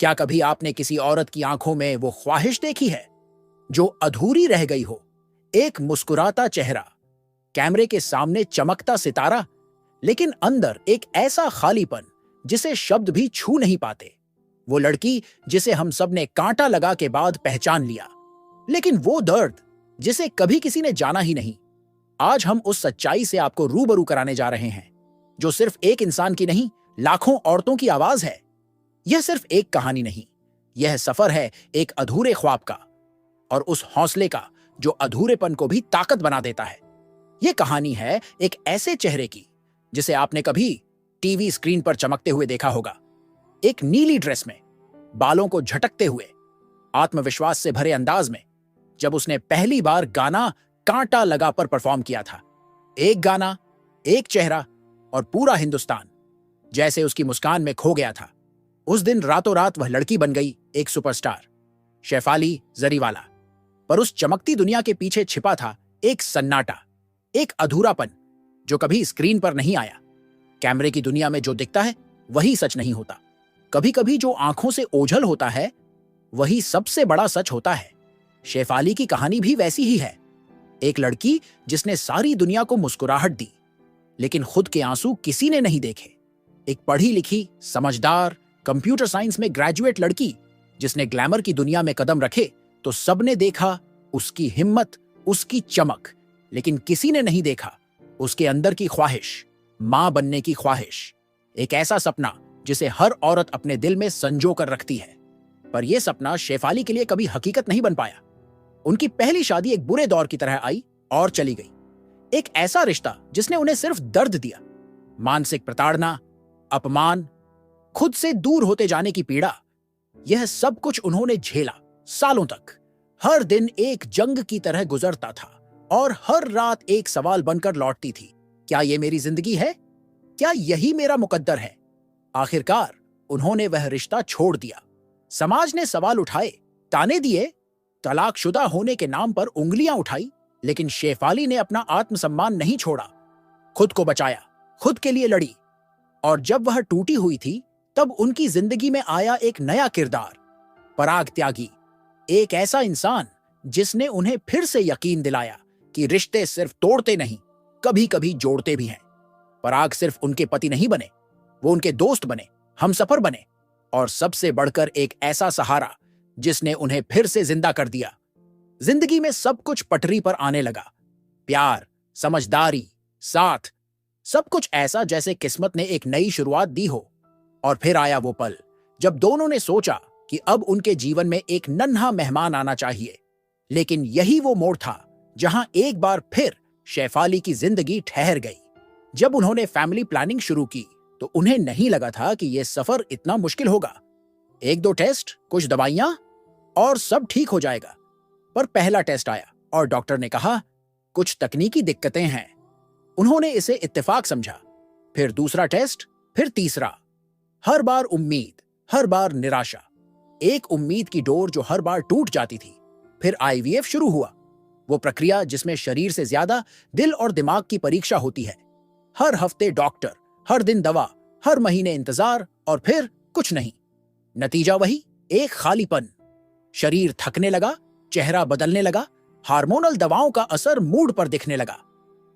क्या कभी आपने किसी औरत की आंखों में वो ख्वाहिश देखी है जो अधूरी रह गई हो? एक मुस्कुराता चेहरा, कैमरे के सामने चमकता सितारा, लेकिन अंदर एक ऐसा खालीपन जिसे शब्द भी छू नहीं पाते। वो लड़की जिसे हम सब ने कांटा लगा के बाद पहचान लिया, लेकिन वो दर्द जिसे कभी किसी ने जाना ही नहीं। आज हम उस सच्चाई से आपको रूबरू कराने जा रहे हैं, जो सिर्फ एक इंसान की नहीं, लाखों औरतों की आवाज है। यह सिर्फ एक कहानी नहीं, यह सफर है एक अधूरे ख्वाब का, और उस हौसले का जो अधूरेपन को भी ताकत बना देता है। यह कहानी है एक ऐसे चेहरे की जिसे आपने कभी टीवी स्क्रीन पर चमकते हुए देखा होगा, एक नीली ड्रेस में, बालों को झटकते हुए, आत्मविश्वास से भरे अंदाज में, जब उसने पहली बार गाना कांटा लगा पर परफॉर्म किया था। एक गाना, एक चेहरा, और पूरा हिंदुस्तान जैसे उसकी मुस्कान में खो गया था। उस दिन रातों रात वह लड़की बन गई एक सुपरस्टार, शेफाली जरीवाला। पर उस चमकती दुनिया के पीछे छिपा था एक सन्नाटा, एक अधूरापन जो कभी स्क्रीन पर नहीं आया। कैमरे की दुनिया में जो दिखता है वही सच नहीं होता। कभी कभी जो आंखों से ओझल होता है वही सबसे बड़ा सच होता है। शेफाली की कहानी भी वैसी ही है। एक लड़की जिसने सारी दुनिया को मुस्कुराहट दी, लेकिन खुद के आंसू किसी ने नहीं देखे। एक पढ़ी लिखी, समझदार, कंप्यूटर साइंस में ग्रेजुएट लड़की जिसने ग्लैमर की दुनिया में कदम रखे तो सबने देखा उसकी हिम्मत, उसकी चमक, लेकिन किसी ने नहीं देखा उसके अंदर की ख्वाहिश, मां बनने की ख्वाहिश। एक ऐसा सपना जिसे हर औरत अपने दिल में संजो कर रखती है। पर यह सपना शेफाली के लिए कभी हकीकत नहीं बन पाया। उनकी पहली शादी एक बुरे दौर की तरह आई और चली गई। एक ऐसा रिश्ता जिसने उन्हें सिर्फ दर्द दिया, मानसिक प्रताड़ना, अपमान, खुद से दूर होते जाने की पीड़ा। यह सब कुछ उन्होंने झेला सालों तक। हर दिन एक जंग की तरह गुजरता था और हर रात एक सवाल बनकर लौटती थी, क्या यह मेरी जिंदगी है? क्या यही मेरा मुकद्दर है? आखिरकार उन्होंने वह रिश्ता छोड़ दिया। समाज ने सवाल उठाए, ताने दिए, तलाकशुदा होने के नाम पर उंगलियां उठाई, लेकिन शेफाली ने अपना आत्मसम्मान नहीं छोड़ा। खुद को बचाया, खुद के लिए लड़ी। और जब वह टूटी हुई थी तब उनकी जिंदगी में आया एक नया किरदार, पराग त्यागी। एक ऐसा इंसान जिसने उन्हें फिर से यकीन दिलाया कि रिश्ते सिर्फ तोड़ते नहीं, कभी कभी जोड़ते भी हैं। पराग सिर्फ उनके पति नहीं बने, वो उनके दोस्त बने, हमसफर बने, और सबसे बढ़कर एक ऐसा सहारा जिसने उन्हें फिर से जिंदा कर दिया। जिंदगी में सब कुछ पटरी पर आने लगा। प्यार, समझदारी, साथ, सब कुछ ऐसा जैसे किस्मत ने एक नई शुरुआत दी हो। और फिर आया वो पल जब दोनों ने सोचा कि अब उनके जीवन में एक नन्हा मेहमान आना चाहिए। लेकिन यही वो मोड़ था जहां एक बार फिर शेफाली की जिंदगी ठहर गई। जब उन्होंने फैमिली प्लानिंग शुरू की तो उन्हें नहीं लगा था कि यह सफर इतना मुश्किल होगा। एक दो टेस्ट, कुछ दवाइयां, और सब ठीक हो जाएगा। पर पहला टेस्ट आया और डॉक्टर ने कहा कुछ तकनीकी दिक्कतें हैं। उन्होंने इसे इत्तेफाक समझा। फिर दूसरा टेस्ट, फिर तीसरा। हर बार उम्मीद, हर बार निराशा। एक उम्मीद की डोर जो हर बार टूट जाती थी। फिर आईवीएफ शुरू हुआ, वो प्रक्रिया जिसमें शरीर से ज्यादा दिल और दिमाग की परीक्षा होती है। हर हफ्ते डॉक्टर, हर दिन दवा, हर महीने इंतजार, और फिर कुछ नहीं। नतीजा वही, एक खालीपन। शरीर थकने लगा, चेहरा बदलने लगा, हार्मोनल दवाओं का असर मूड पर दिखने लगा,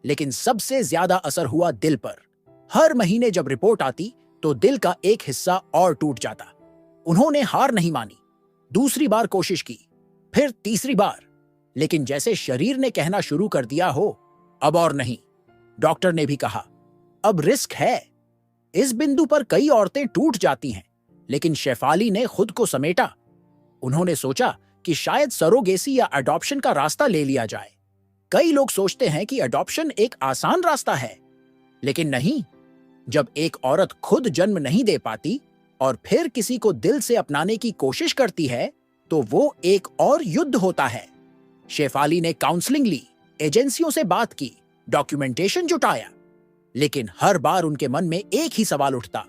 लेकिन सबसे ज्यादा असर हुआ दिल पर। हर महीने जब रिपोर्ट आती तो दिल का एक हिस्सा और टूट जाता। उन्होंने हार नहीं मानी, दूसरी बार कोशिश की, फिर तीसरी बार, लेकिन जैसे शरीर ने कहना शुरू कर दिया हो, अब और नहीं। डॉक्टर ने भी कहा, अब रिस्क है। इस बिंदु पर कई औरतें टूट जाती हैं, लेकिन शेफाली ने खुद को समेटा। उन्होंने सोचा कि शायद सरोगेसी या अडॉप्शन का रास्ता ले लिया जाए। कई लोग सोचते हैं कि अडॉप्शन एक आसान रास्ता है, लेकिन नहीं। जब एक औरत खुद जन्म नहीं दे पाती और फिर किसी को दिल से अपनाने की कोशिश करती है तो वो एक और युद्ध होता है। शेफाली ने काउंसलिंग ली, एजेंसियों से बात की, डॉक्यूमेंटेशन जुटाया, लेकिन हर बार उनके मन में एक ही सवाल उठता,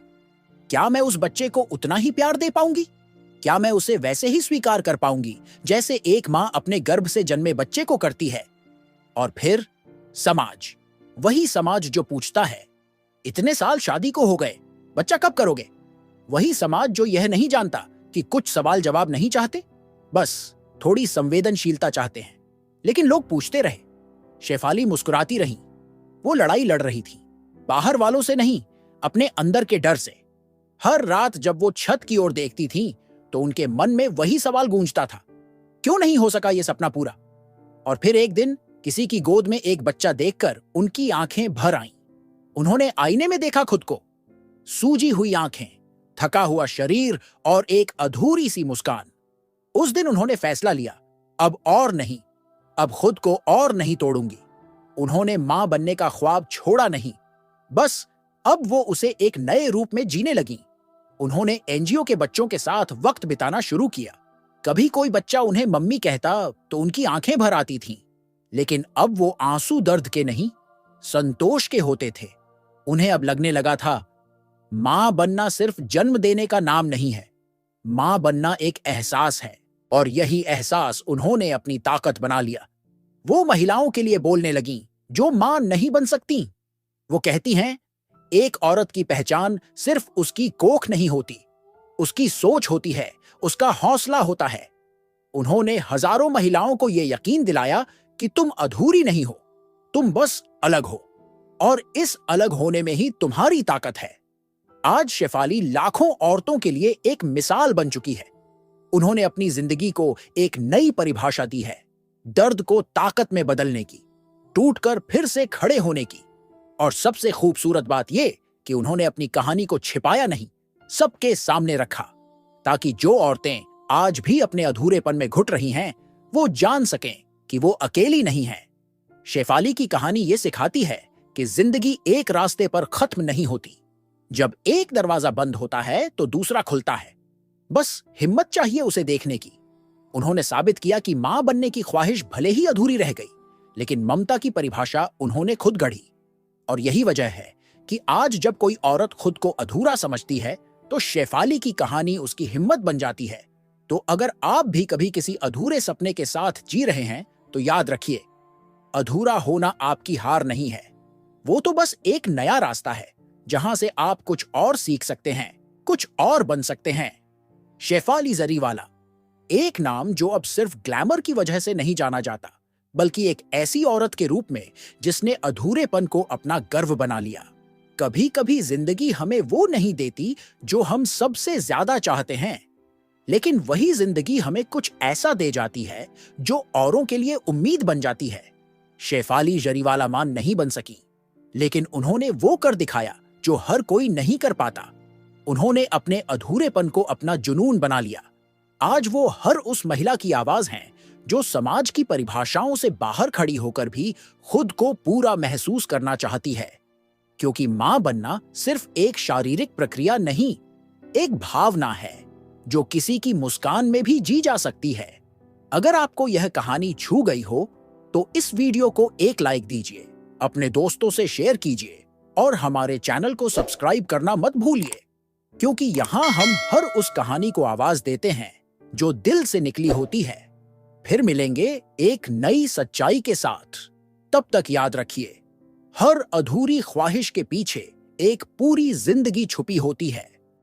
क्या मैं उस बच्चे को उतना ही प्यार दे पाऊंगी? क्या मैं उसे वैसे ही स्वीकार कर पाऊंगी जैसे एक मां अपने गर्भ से जन्मे बच्चे को करती है? और फिर समाज, वही समाज जो पूछता है, इतने साल शादी को हो गए, बच्चा कब करोगे? वही समाज जो यह नहीं जानता कि कुछ सवाल जवाब नहीं चाहते, बस थोड़ी संवेदनशीलता चाहते हैं। लेकिन लोग पूछते रहे। शेफाली मुस्कुराती रही। वो लड़ाई लड़ रही थी, बाहर वालों से नहीं, अपने अंदर के डर से। हर रात जब वो छत की ओर देखती थी तो उनके मन में वही सवाल गूंजता था, क्यों नहीं हो सका ये सपना पूरा। और फिर एक दिन किसी की गोद में एक बच्चा देखकर उनकी आंखें भर आईं। उन्होंने आईने में देखा खुद को, सूजी हुई आंखें, थका हुआ शरीर और एक अधूरी सी मुस्कान। उस दिन उन्होंने फैसला लिया, अब और नहीं, अब खुद को और नहीं तोड़ूंगी। उन्होंने मां बनने का ख्वाब छोड़ा नहीं, बस अब वो उसे एक नए रूप में जीने लगी। उन्होंने एनजीओ के बच्चों के साथ वक्त बिताना शुरू किया। कभी कोई बच्चा उन्हें मम्मी कहता तो उनकी आंखें भर आती थीं, लेकिन अब वो आंसू दर्द के नहीं, संतोष के होते थे। उन्हें अब लगने लगा था, मां बनना सिर्फ जन्म देने का नाम नहीं है, मां बनना एक एहसास है। और यही एहसास उन्होंने अपनी ताकत बना लिया। वो महिलाओं के लिए बोलने लगीं जो मां नहीं बन सकती। वो कहती हैं, एक औरत की पहचान सिर्फ उसकी कोख नहीं होती, उसकी सोच होती है, उसका हौसला होता है। उन्होंने हजारों महिलाओं को यह यकीन दिलाया कि तुम अधूरी नहीं हो, तुम बस अलग हो, और इस अलग होने में ही तुम्हारी ताकत है। आज शेफाली लाखों औरतों के लिए एक मिसाल बन चुकी है। उन्होंने अपनी जिंदगी को एक नई परिभाषा दी है, दर्द को ताकत में बदलने की, टूटकर फिर से खड़े होने की। और सबसे खूबसूरत बात यह कि उन्होंने अपनी कहानी को छिपाया नहीं, सबके सामने रखा, ताकि जो औरतें आज भी अपने अधूरेपन में घुट रही हैं, वो जान सकें कि वो अकेली नहीं हैं। शेफाली की कहानी ये सिखाती है कि जिंदगी एक रास्ते पर खत्म नहीं होती। जब एक दरवाजा बंद होता है तो दूसरा खुलता है, बस हिम्मत चाहिए उसे देखने की। उन्होंने साबित किया कि मां बनने की ख्वाहिश भले ही अधूरी रह गई, लेकिन ममता की परिभाषा उन्होंने खुद गढ़ी। और यही वजह है कि आज जब कोई औरत खुद को अधूरा समझती है तो शेफाली की कहानी उसकी हिम्मत बन जाती है। तो अगर आप भी कभी किसी अधूरे सपने के साथ जी रहे हैं तो याद रखिए, अधूरा होना आपकी हार नहीं है, वो तो बस एक नया रास्ता है जहां से आप कुछ और सीख सकते हैं, कुछ और बन सकते हैं। शेफाली जरीवाला, एक नाम जो अब सिर्फ ग्लैमर की वजह से नहीं जाना जाता, बल्कि एक ऐसी औरत के रूप में जिसने अधूरेपन को अपना गर्व बना लिया। कभी कभी जिंदगी हमें वो नहीं देती जो हम सबसे ज्यादा चाहते हैं, लेकिन वही जिंदगी हमें कुछ ऐसा दे जाती है जो औरों के लिए उम्मीद बन जाती है। शेफाली जरीवाला मान नहीं बन सकी, लेकिन उन्होंने वो कर दिखाया जो हर कोई नहीं कर पाता। उन्होंने अपने अधूरेपन को अपना जुनून बना लिया। आज वो हर उस महिला की आवाज हैं जो समाज की परिभाषाओं से बाहर खड़ी होकर भी खुद को पूरा महसूस करना चाहती है। क्योंकि मां बनना सिर्फ एक शारीरिक प्रक्रिया नहीं, एक भावना है जो किसी की मुस्कान में भी जी जा सकती है। अगर आपको यह कहानी छू गई हो तो इस वीडियो को एक लाइक दीजिए, अपने दोस्तों से शेयर कीजिए और हमारे चैनल को सब्सक्राइब करना मत भूलिए, क्योंकि यहाँ हम हर उस कहानी को आवाज देते हैं जो दिल से निकली होती है। फिर मिलेंगे एक नई सच्चाई के साथ। तब तक याद रखिए, हर अधूरी ख्वाहिश के पीछे एक पूरी जिंदगी छुपी होती है।